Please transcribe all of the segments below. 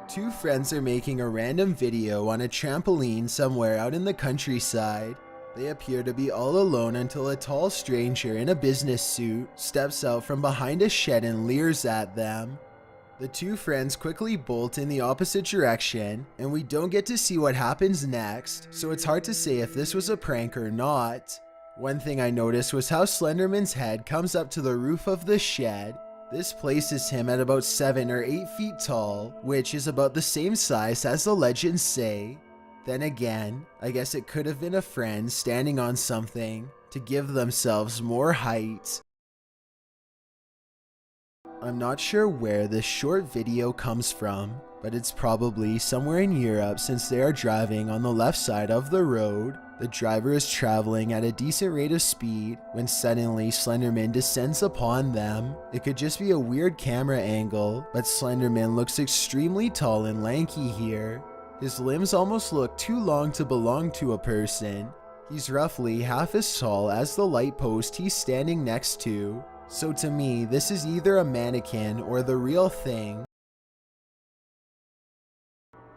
Two friends are making a random video on a trampoline somewhere out in the countryside. They appear to be all alone until a tall stranger in a business suit steps out from behind a shed and leers at them. The two friends quickly bolt in the opposite direction, and we don't get to see what happens next, so it's hard to say if this was a prank or not. One thing I noticed was how Slenderman's head comes up to the roof of the shed. This places him at about 7 or 8 feet tall, which is about the same size as the legends say. Then again, I guess it could have been a friend standing on something to give themselves more height. I'm not sure where this short video comes from, but it's probably somewhere in Europe since they are driving on the left side of the road. The driver is traveling at a decent rate of speed when suddenly Slenderman descends upon them. It could just be a weird camera angle, but Slenderman looks extremely tall and lanky here. His limbs almost look too long to belong to a person. He's roughly half as tall as the light post he's standing next to. So to me, this is either a mannequin or the real thing.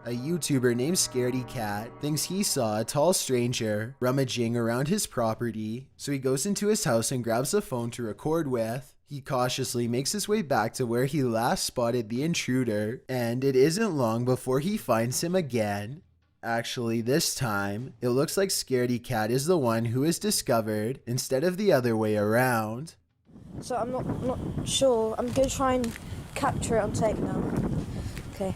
A YouTuber named Scaredy Cat thinks he saw a tall stranger rummaging around his property, so he goes into his house and grabs a phone to record with. He cautiously makes his way back to where he last spotted the intruder, and it isn't long before he finds him again. Actually, this time, it looks like Scaredy Cat is the one who is discovered instead of the other way around. So I'm not sure. I'm going to try and capture it on tape now. Okay.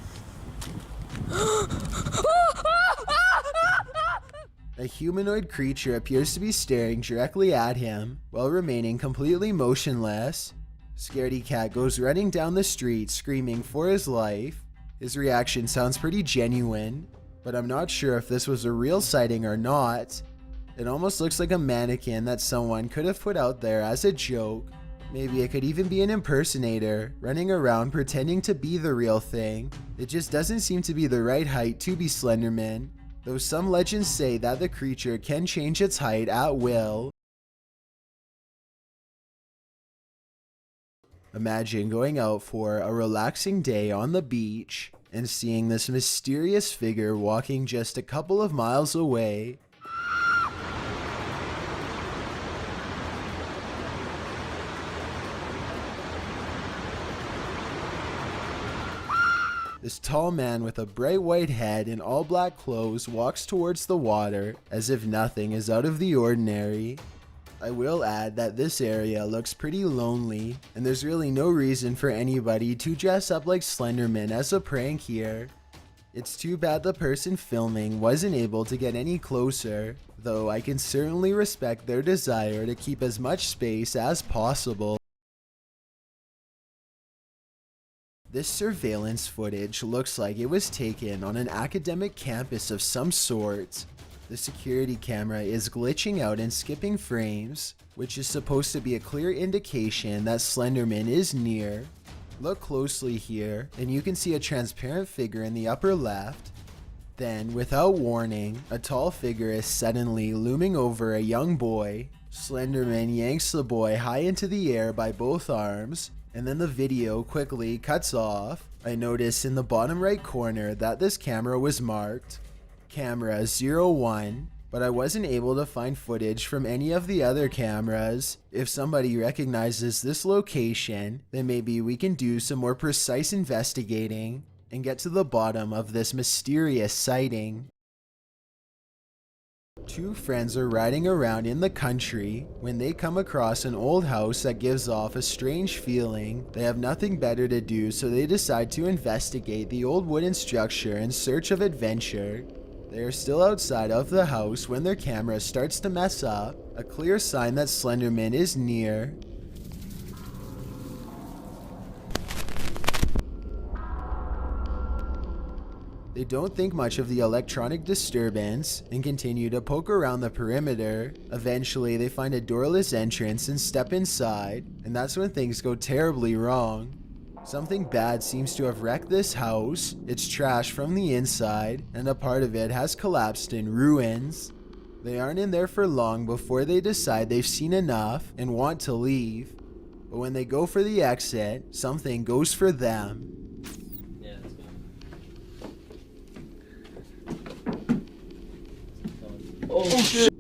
A humanoid creature appears to be staring directly at him while remaining completely motionless. Scaredy Cat goes running down the street screaming for his life. His reaction sounds pretty genuine, but I'm not sure if this was a real sighting or not. It almost looks like a mannequin that someone could have put out there as a joke. Maybe it could even be an impersonator running around pretending to be the real thing. It just doesn't seem to be the right height to be Slenderman, though some legends say that the creature can change its height at will. Imagine going out for a relaxing day on the beach and seeing this mysterious figure walking just a couple of miles away. This tall man with a bright white head and all black clothes walks towards the water as if nothing is out of the ordinary. I will add that this area looks pretty lonely, and there's really no reason for anybody to dress up like Slenderman as a prank here. It's too bad the person filming wasn't able to get any closer, though I can certainly respect their desire to keep as much space as possible. This surveillance footage looks like it was taken on an academic campus of some sort. The security camera is glitching out and skipping frames, which is supposed to be a clear indication that Slenderman is near. Look closely here, and you can see a transparent figure in the upper left. Then, without warning, a tall figure is suddenly looming over a young boy. Slenderman yanks the boy high into the air by both arms, and then the video quickly cuts off. I noticed in the bottom right corner that this camera was marked Camera 01, but I wasn't able to find footage from any of the other cameras. If somebody recognizes this location, then maybe we can do some more precise investigating and get to the bottom of this mysterious sighting. Two friends are riding around in the country when they come across an old house that gives off a strange feeling. They have nothing better to do, so they decide to investigate the old wooden structure in search of adventure. They are still outside of the house when their camera starts to mess up, a clear sign that Slenderman is near. They don't think much of the electronic disturbance and continue to poke around the perimeter. Eventually, they find a doorless entrance and step inside, and that's when things go terribly wrong. Something bad seems to have wrecked this house. It's trashed from the inside, and a part of it has collapsed in ruins. They aren't in there for long before they decide they've seen enough and want to leave. But when they go for the exit, something goes for them. Yeah, let's go. Oh shit!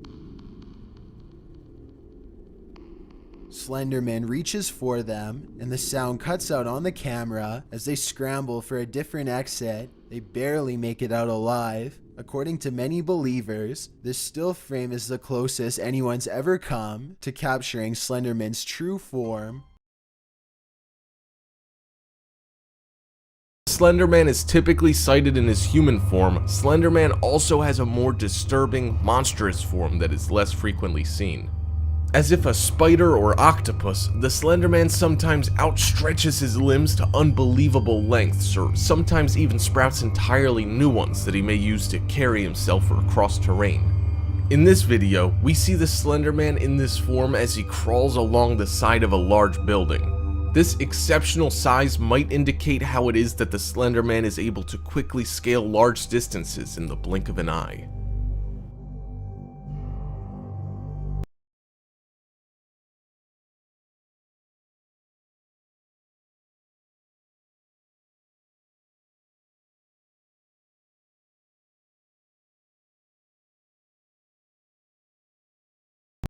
Slenderman reaches for them, and the sound cuts out on the camera as they scramble for a different exit. They barely make it out alive. According to many believers, this still frame is the closest anyone's ever come to capturing Slenderman's true form. Slenderman is typically sighted in his human form. Slenderman also has a more disturbing, monstrous form that is less frequently seen. As if a spider or octopus, the Slenderman sometimes outstretches his limbs to unbelievable lengths, or sometimes even sprouts entirely new ones that he may use to carry himself or across terrain. In this video, we see the Slenderman in this form as he crawls along the side of a large building. This exceptional size might indicate how it is that the Slenderman is able to quickly scale large distances in the blink of an eye.